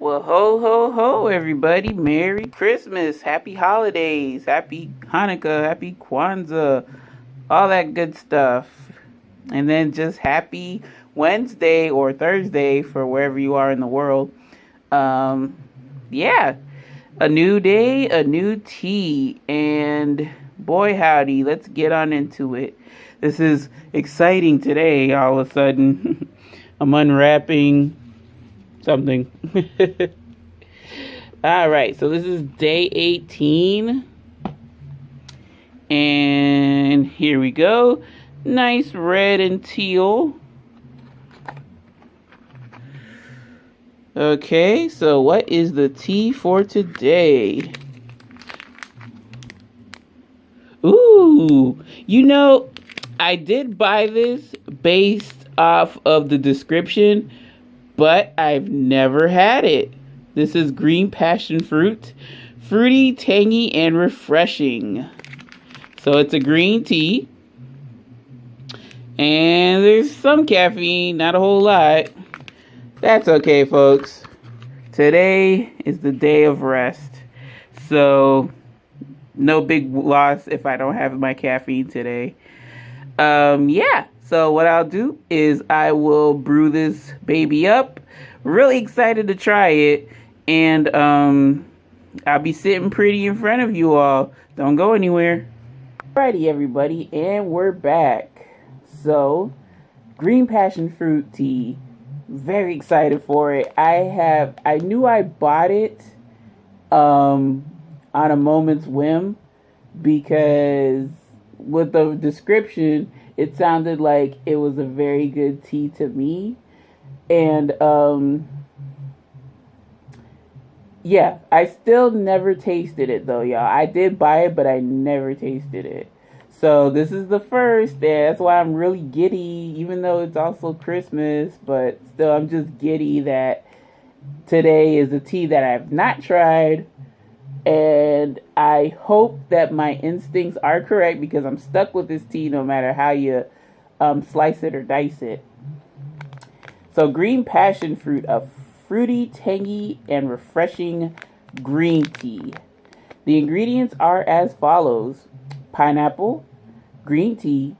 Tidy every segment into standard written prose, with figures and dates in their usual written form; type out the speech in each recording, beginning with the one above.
Well, ho, ho, ho, everybody. Merry Christmas. Happy holidays. Happy Hanukkah. Happy Kwanzaa. All that good stuff. And then just happy Wednesday or Thursday for wherever you are in the world. Um, yeah. A new day, a new tea. And boy, howdy, let's get on into it. This is exciting today, all of a sudden. I'm unwrapping something. All right, so this is day 18. And here we go. Nice red and teal. Okay, so what is the tea for today? Ooh, I did buy this based off of the description, but I've never had it. This is green passion fruit. Fruity, tangy, and refreshing. So it's a green tea. And there's some caffeine, not a whole lot. That's okay, folks. Today is the day of rest. So no big loss if I don't have my caffeine today. Yeah. So what I'll do is I will brew this baby up. Really excited to try it. And I'll be sitting pretty in front of you all. Don't go anywhere. Alrighty, everybody, and we're back. So, green passion fruit tea. Very excited for it. I knew I bought it on a moment's whim because with the description, it sounded like it was a very good tea to me. And yeah, I still never tasted it though, y'all. I did buy it, but I never tasted it. So this is the first, and that's why I'm really giddy, even though it's also Christmas, but still I'm just giddy that today is a tea that I've not tried, and I hope that my instincts are correct because I'm stuck with this tea no matter how you slice it or dice it. So green passion fruit, a fruity, tangy, and refreshing green tea. The ingredients are as follows: pineapple, green tea,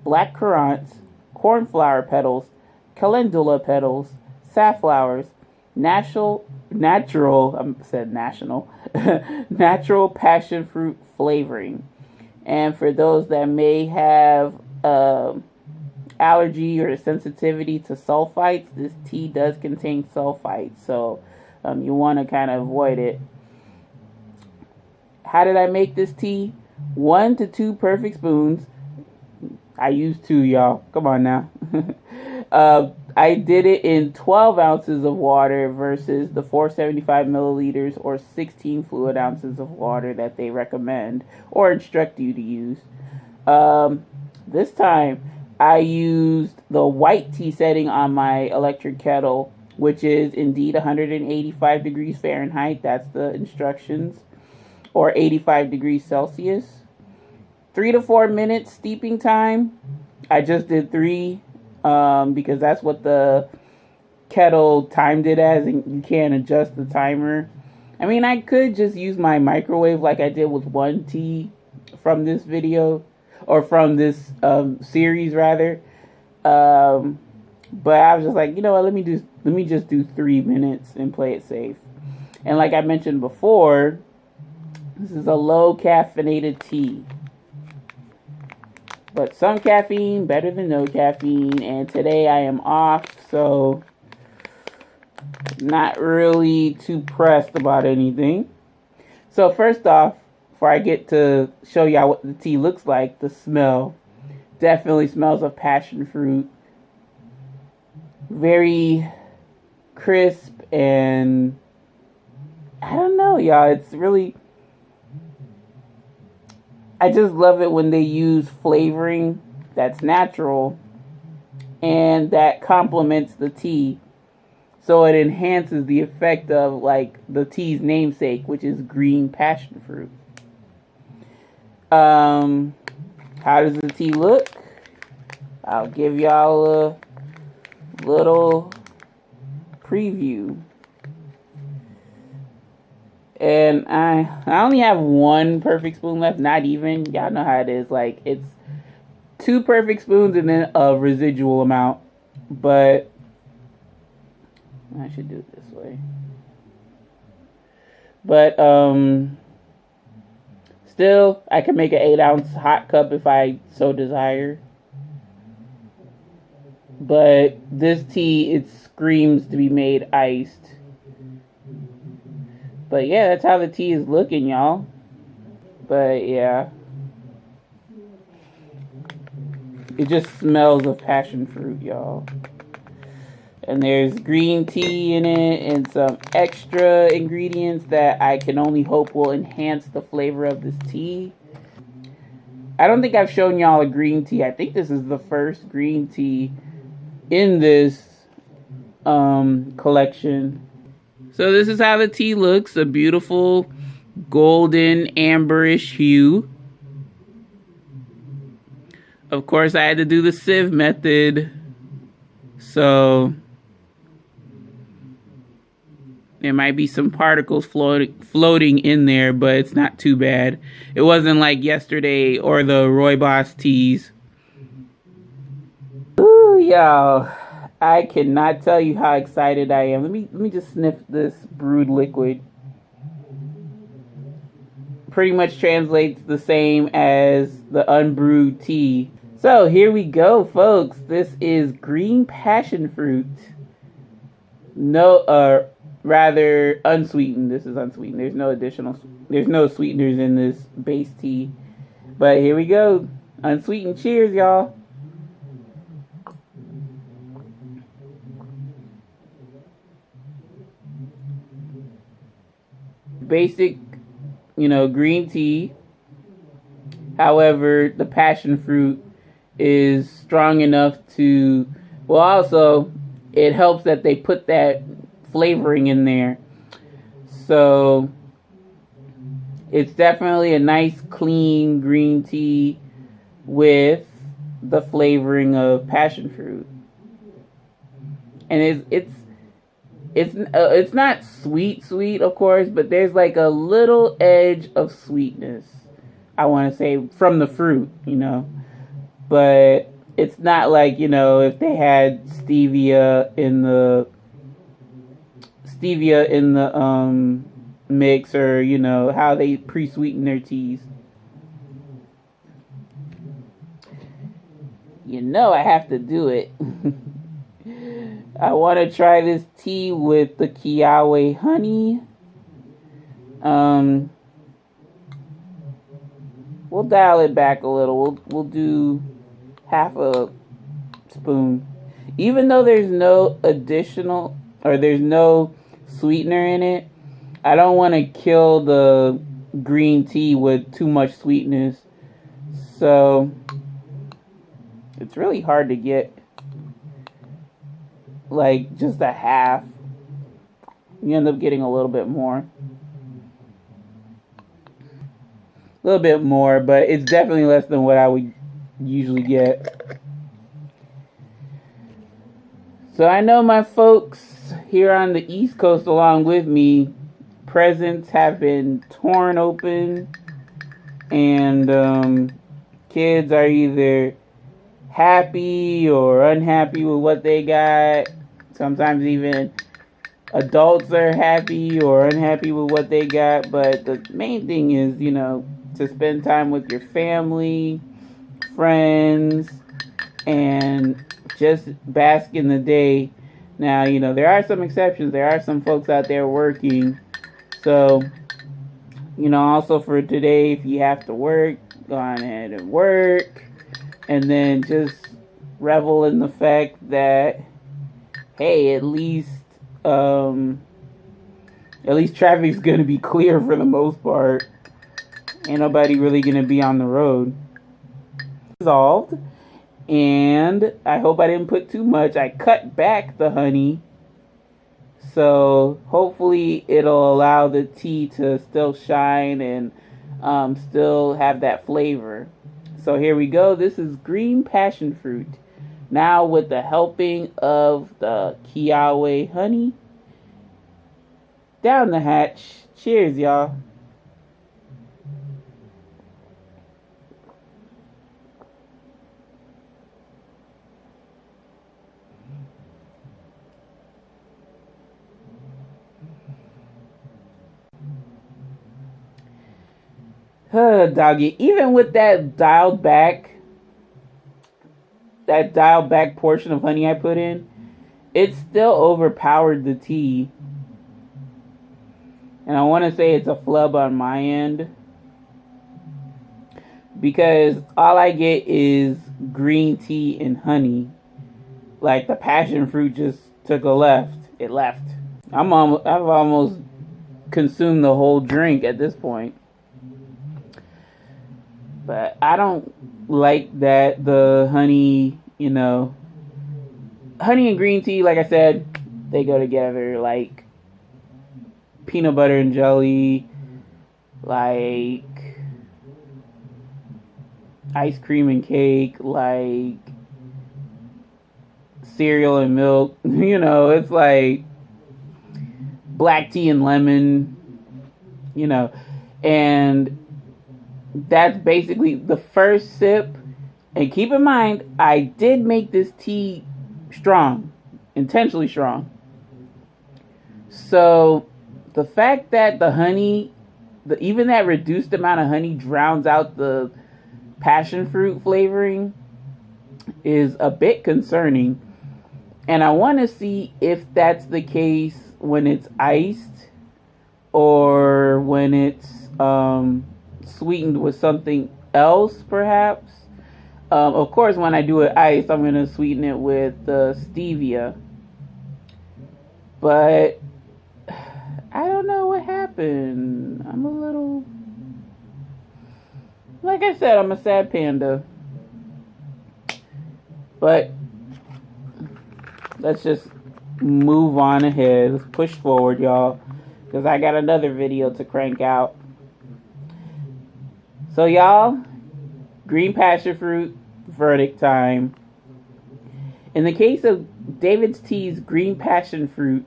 black currants, cornflower petals, calendula petals, safflowers, natural passion fruit flavoring. And for those that may have allergy or sensitivity to sulfites, this tea does contain sulfites, so you want to kind of avoid it. How did I make this tea? 1 to 2 perfect spoons. I used 2, y'all. Come on now. I did it in 12 ounces of water versus the 475 milliliters or 16 fluid ounces of water that they recommend or instruct you to use. This time, I used the white tea setting on my electric kettle, which is indeed 185 degrees Fahrenheit. That's the instructions. Or 85 degrees Celsius. 3 to 4 minutes steeping time. I just did 3 because that's what the kettle timed it as, and you can't adjust the timer. I mean, I could just use my microwave like I did with one tea from this video, or from this series rather. But I was just like, you know what, let me just do 3 minutes and play it safe. And like I mentioned before, this is a low caffeinated tea. But some caffeine, better than no caffeine. And today I am off, so not really too pressed about anything. So first off, before I get to show y'all what the tea looks like, the smell definitely smells of passion fruit. Very crisp, and I don't know, y'all. It's really, I just love it when they use flavoring that's natural and that complements the tea. So it enhances the effect of like the tea's namesake, which is green passion fruit. How does the tea look? I'll give y'all a little preview. And I only have one perfect spoon left. Not even. Y'all know how it is. Like, it's 2 perfect spoons and then a residual amount. But I should do it this way. But still, I can make an 8-ounce hot cup if I so desire. But this tea, it screams to be made iced. But yeah, that's how the tea is looking, y'all. But yeah, it just smells of passion fruit, y'all. And there's green tea in it and some extra ingredients that I can only hope will enhance the flavor of this tea. I don't think I've shown y'all a green tea. I think this is the first green tea in this collection. So this is how the tea looks, a beautiful golden amberish hue. Of course, I had to do the sieve method, so there might be some particles floating in there, but it's not too bad. It wasn't like yesterday or the Rooibos teas. Ooh, y'all. I cannot tell you how excited I am. Let me just sniff this brewed liquid. Pretty much translates the same as the unbrewed tea. So here we go, folks. This is green passion fruit. Rather unsweetened. This is unsweetened. There's no sweeteners in this base tea. But here we go. Unsweetened. Cheers, y'all. Basic, green tea. However, the passion fruit is strong enough to, well, also, it helps that they put that flavoring in there. So, it's definitely a nice, clean green tea with the flavoring of passion fruit. And it's not sweet, of course, but there's like a little edge of sweetness, I want to say, from the fruit, But it's not like, if they had stevia in the mix, or, how they pre-sweeten their teas. I have to do it. I want to try this tea with the kiawe honey. We'll dial it back a little. We'll do half a spoon. Even though there's no there's no sweetener in it, I don't want to kill the green tea with too much sweetness. So it's really hard to get like just a half. You end up getting a little bit more. A little bit more, but it's definitely less than what I would usually get. So I know my folks here on the East Coast along with me, presents have been torn open, and kids are either happy or unhappy with what they got. Sometimes even adults are happy or unhappy with what they got. But the main thing is, to spend time with your family, friends, and just bask in the day. Now, there are some exceptions. There are some folks out there working. So, also for today, if you have to work, go on ahead and work. And then just revel in the fact that, hey, at least traffic's going to be clear for the most part. Ain't nobody really going to be on the road. Resolved. And I hope I didn't put too much. I cut back the honey. So hopefully it'll allow the tea to still shine and still have that flavor. So here we go. This is green passion fruit. Now with the helping of the kiawe honey. down the hatch. Cheers, y'all. Doggy, even with that dialed back portion of honey I put in, it still overpowered the tea. And I want to say it's a flub on my end, because all I get is green tea and honey. Like, the passion fruit just took a left. It left. I've almost consumed the whole drink at this point. But I don't like that the honey, honey and green tea, like I said, they go together. Like peanut butter and jelly, like ice cream and cake, like cereal and milk. It's like black tea and lemon, and that's basically the first sip. And keep in mind, I did make this tea strong, intentionally strong. So the fact that the honey, even that reduced amount of honey drowns out the passion fruit flavoring is a bit concerning. And I want to see if that's the case when it's iced or when it's sweetened with something else, perhaps. Of course, when I do it iced, I'm going to sweeten it with stevia. But I don't know what happened. I'm a little... Like I said, I'm a sad panda. But let's just move on ahead. Let's push forward, y'all, because I got another video to crank out. So, y'all, green passion fruit, verdict time. In the case of David's Tea's green passion fruit,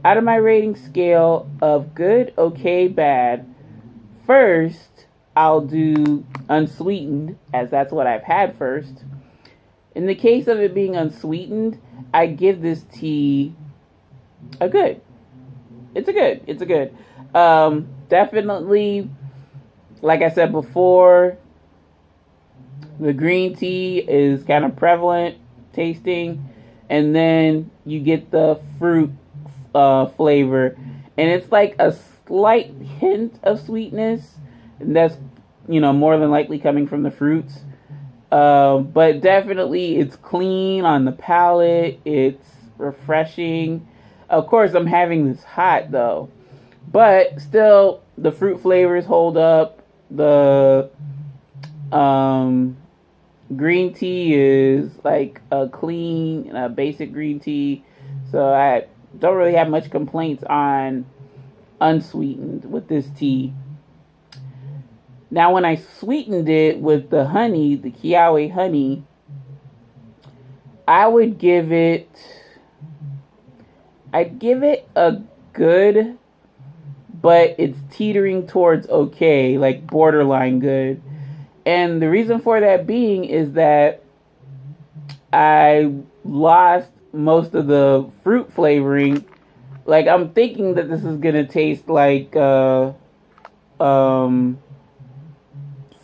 out of my rating scale of good, okay, bad, first, I'll do unsweetened, as that's what I've had first. In the case of it being unsweetened, I give this tea a good. It's a good. Definitely, like I said before, the green tea is kind of prevalent tasting, and then you get the fruit flavor, and it's like a slight hint of sweetness, and that's more than likely coming from the fruits. But definitely it's clean on the palate. It's refreshing. Of course, I'm having this hot though, but still the fruit flavors hold up. The green tea is like a clean, basic green tea, so I don't really have much complaints on unsweetened with this tea. Now, when I sweetened it with the honey, the Kiawe honey, I'd give it a good, but it's teetering towards okay, like borderline good. And the reason for that being is that I lost most of the fruit flavoring. Like, I'm thinking that this is gonna taste like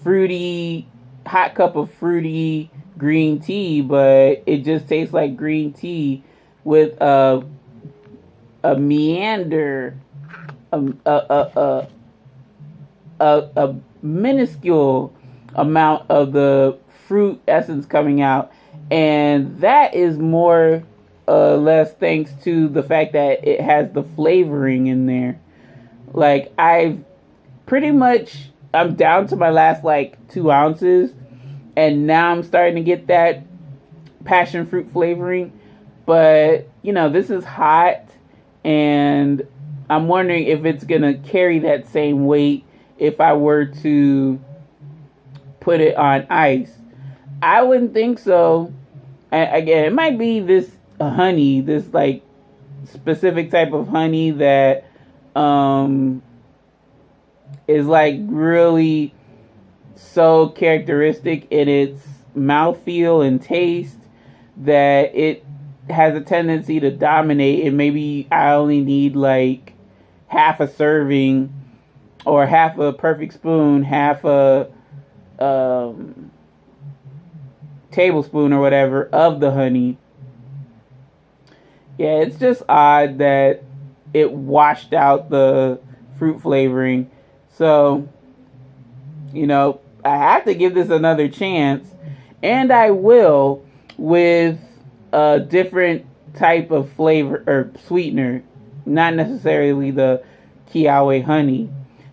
fruity, hot cup of fruity green tea, but it just tastes like green tea with a meander, a minuscule amount of the fruit essence coming out, and that is more or less thanks to the fact that it has the flavoring in there. Like, I'm down to my last 2 ounces, and now I'm starting to get that passion fruit flavoring. But this is hot, and I'm wondering if it's gonna carry that same weight if I were to put it on ice. I wouldn't think so. And again, it might be this honey, this specific type of honey that is like really so characteristic in its mouthfeel and taste that it has a tendency to dominate, and maybe I only need like half a serving or half a perfect spoon, half a tablespoon or whatever of the honey. Yeah, it's just odd that it washed out the fruit flavoring. So, I have to give this another chance, and I will, with a different type of flavor or sweetener, not necessarily the Kiawe honey.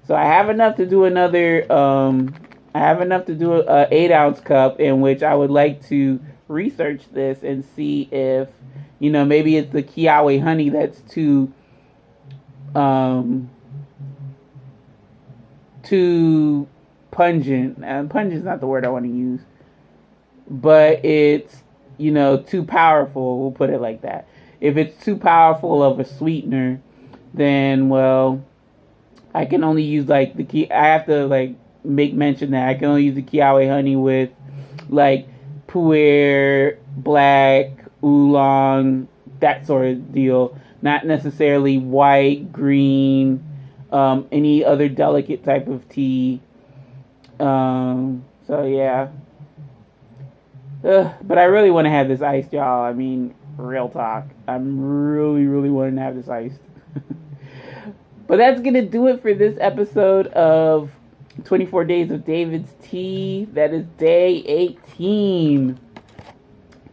So I have enough to do another. I have enough to do a 8-ounce cup, in which I would like to research this and see if maybe it's the Kiawe honey that's too pungent. Pungent is not the word I want to use, but it's too powerful. We'll put it like that. If it's too powerful of a sweetener, then I can only use like I have to like make mention that I can only use the Kiawe honey with like pu'er, black, oolong, that sort of deal. Not necessarily white, green, any other delicate type of tea. So yeah. But I really want to have this iced, y'all. I mean, real talk. I'm really, really wanting to have this iced. But that's going to do it for this episode of 24 Days of David's Tea. That is day 18.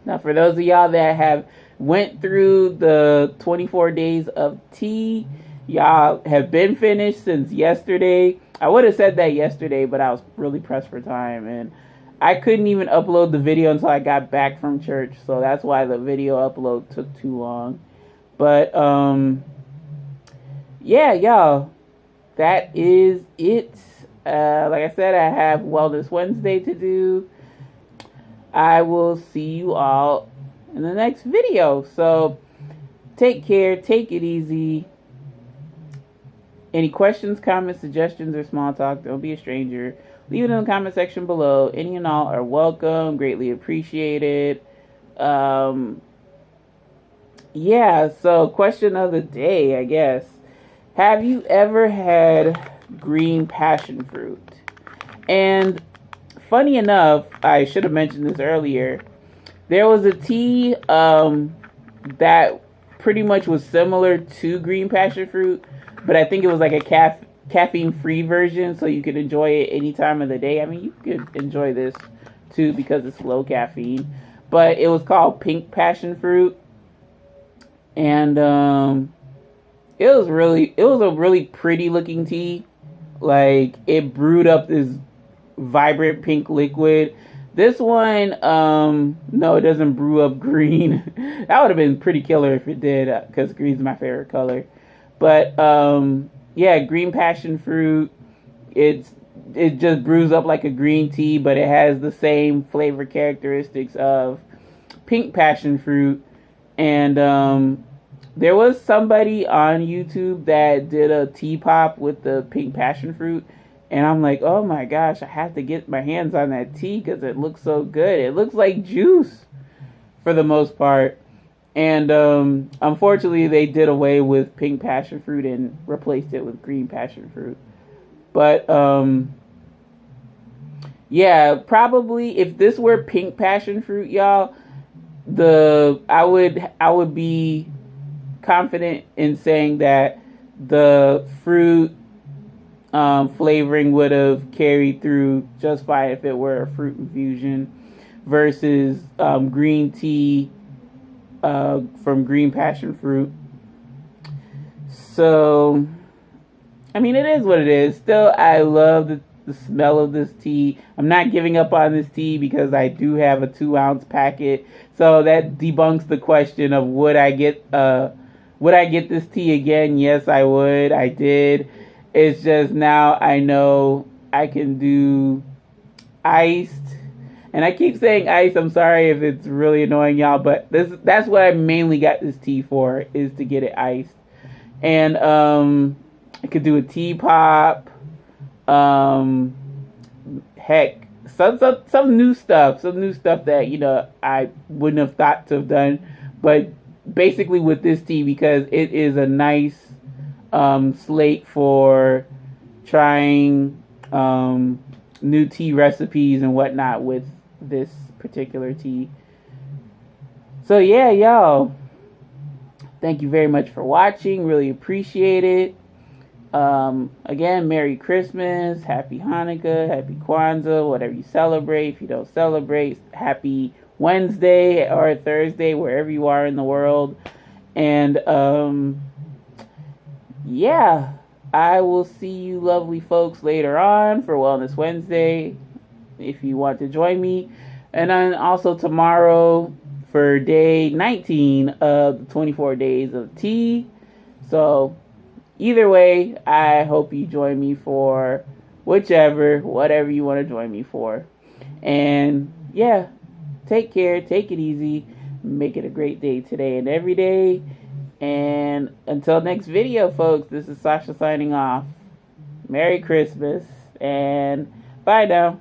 Now, for those of y'all that have went through the 24 days of tea, y'all have been finished since yesterday. I would have said that yesterday, but I was really pressed for time, and I couldn't even upload the video until I got back from church, so that's why the video upload took too long. But yeah, y'all, that is it. Like I said, I have Wellness Wednesday to do. I will see you all in the next video. So take care, take it easy. Any questions, comments, suggestions, or small talk, don't be a stranger. Leave it in the comment section below. Any and all are welcome, greatly appreciated. Yeah, so question of the day, I guess. Have you ever had green passion fruit? And funny enough, I should have mentioned this earlier. There was a tea that pretty much was similar to green passion fruit, but I think it was like a caffeine-free version, so you could enjoy it any time of the day. I mean, you could enjoy this too because it's low caffeine. But it was called pink passion fruit, and it was a really pretty looking tea. Like, it brewed up this vibrant pink liquid. This one, no, it doesn't brew up green. That would have been pretty killer if it did, because green's my favorite color. But yeah, green passion fruit. It just brews up like a green tea, but it has the same flavor characteristics of pink passion fruit. And there was somebody on YouTube that did a tea pop with the pink passion fruit, and I'm like, oh my gosh, I have to get my hands on that tea because it looks so good. It looks like juice for the most part. And unfortunately, they did away with pink passion fruit and replaced it with green passion fruit. But yeah, probably if this were pink passion fruit, y'all, I would be confident in saying that the fruit flavoring would have carried through just fine if it were a fruit infusion versus green tea from green passion fruit. So, I mean, it is what it is. Still, I love the smell of this tea. I'm not giving up on this tea because I do have a 2-ounce packet. So that debunks the question of would I get this tea again? Yes, I would. I did. It's just now I know I can do iced. And I keep saying ice. I'm sorry if it's really annoying y'all, but that's what I mainly got this tea for, is to get it iced. And I could do a tea pop. Heck, some new stuff, that I wouldn't have thought to have done, but basically with this tea, because it is a nice slate for trying new tea recipes and whatnot with this particular tea. So yeah, y'all, thank you very much for watching. Really appreciate it. Again, Merry Christmas, Happy Hanukkah, Happy Kwanzaa, whatever you celebrate. If you don't celebrate, Happy Wednesday or Thursday, wherever you are in the world. And yeah, I will see you lovely folks later on for Wellness Wednesday if you want to join me. And then also tomorrow for day 19 of the 24 days of tea. So either way, I hope you join me for whatever you want to join me for. And yeah, take care, take it easy, make it a great day today and every day. And until next video, folks, this is Sasha signing off. Merry Christmas and bye now.